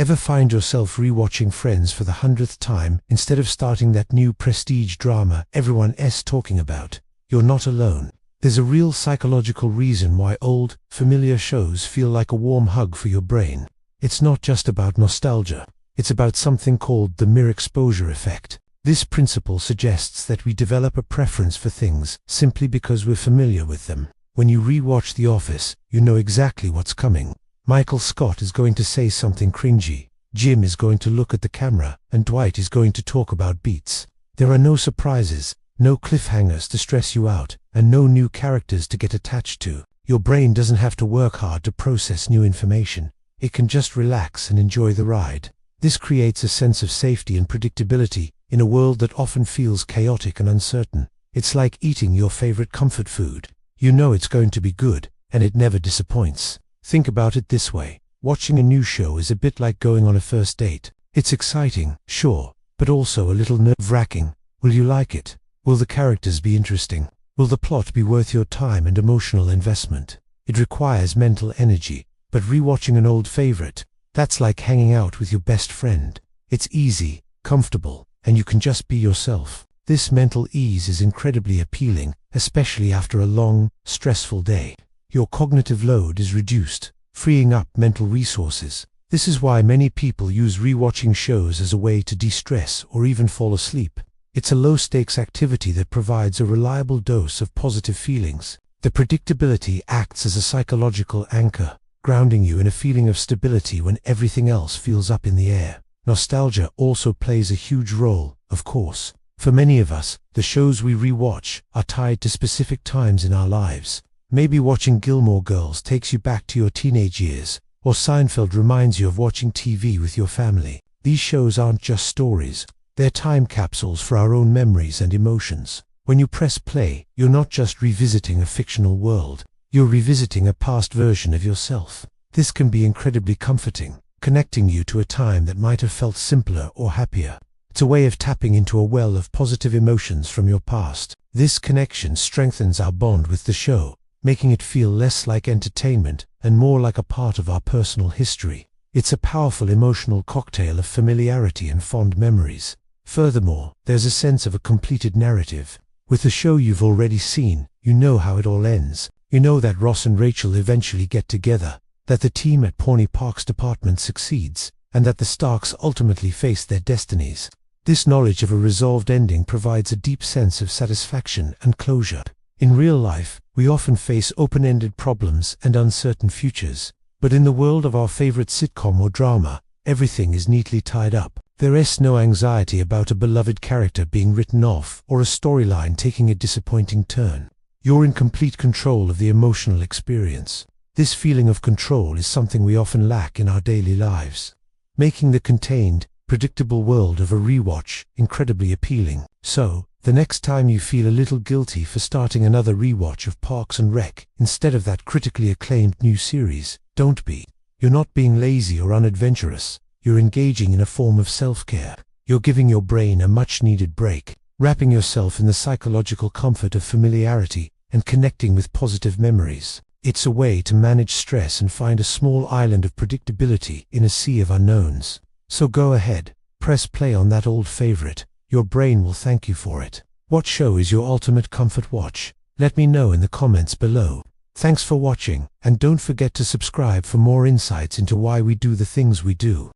Ever find yourself rewatching Friends for the 100th time instead of starting that new prestige drama everyone's talking about? You're not alone. There's a real psychological reason why old, familiar shows feel like a warm hug for your brain. It's not just about nostalgia. It's about something called the mere exposure effect. This principle suggests that we develop a preference for things simply because we're familiar with them. When you rewatch The Office, you know exactly what's coming. Michael Scott is going to say something cringy, Jim is going to look at the camera, and Dwight is going to talk about beats. There are no surprises, no cliffhangers to stress you out, and no new characters to get attached to. Your brain doesn't have to work hard to process new information. It can just relax and enjoy the ride. This creates a sense of safety and predictability in a world that often feels chaotic and uncertain. It's like eating your favorite comfort food. You know it's going to be good, and it never disappoints. Think about it this way. Watching a new show is a bit like going on a first date. It's exciting, sure, but also a little nerve-wracking. Will you like it? Will the characters be interesting? Will the plot be worth your time and emotional investment? It requires mental energy, but rewatching an old favorite, that's like hanging out with your best friend. It's easy, comfortable, and you can just be yourself. This mental ease is incredibly appealing, especially after a long, stressful day. Your cognitive load is reduced, freeing up mental resources. This is why many people use rewatching shows as a way to de-stress or even fall asleep. It's a low-stakes activity that provides a reliable dose of positive feelings. The predictability acts as a psychological anchor, grounding you in a feeling of stability when everything else feels up in the air. Nostalgia also plays a huge role, of course. For many of us, the shows we rewatch are tied to specific times in our lives. Maybe watching Gilmore Girls takes you back to your teenage years, or Seinfeld reminds you of watching TV with your family. These shows aren't just stories. They're time capsules for our own memories and emotions. When you press play, you're not just revisiting a fictional world. You're revisiting a past version of yourself. This can be incredibly comforting, connecting you to a time that might have felt simpler or happier. It's a way of tapping into a well of positive emotions from your past. This connection strengthens our bond with the show, making it feel less like entertainment and more like a part of our personal history. It's a powerful emotional cocktail of familiarity and fond memories. Furthermore, there's a sense of a completed narrative. With the show you've already seen, you know how it all ends. You know that Ross and Rachel eventually get together, that the team at Pawnee Park's department succeeds, and that the Starks ultimately face their destinies. This knowledge of a resolved ending provides a deep sense of satisfaction and closure. In real life, we often face open-ended problems and uncertain futures. But in the world of our favorite sitcom or drama, everything is neatly tied up. There is no anxiety about a beloved character being written off or a storyline taking a disappointing turn. You're in complete control of the emotional experience. This feeling of control is something we often lack in our daily lives, making the contained, predictable world of a rewatch incredibly appealing. So, the next time you feel a little guilty for starting another rewatch of Parks and Rec instead of that critically acclaimed new series, don't be. You're not being lazy or unadventurous. You're engaging in a form of self-care. You're giving your brain a much-needed break, wrapping yourself in the psychological comfort of familiarity and connecting with positive memories. It's a way to manage stress and find a small island of predictability in a sea of unknowns. So go ahead, press play on that old favorite. Your brain will thank you for it. What show is your ultimate comfort watch? Let me know in the comments below. Thanks for watching, and don't forget to subscribe for more insights into why we do the things we do.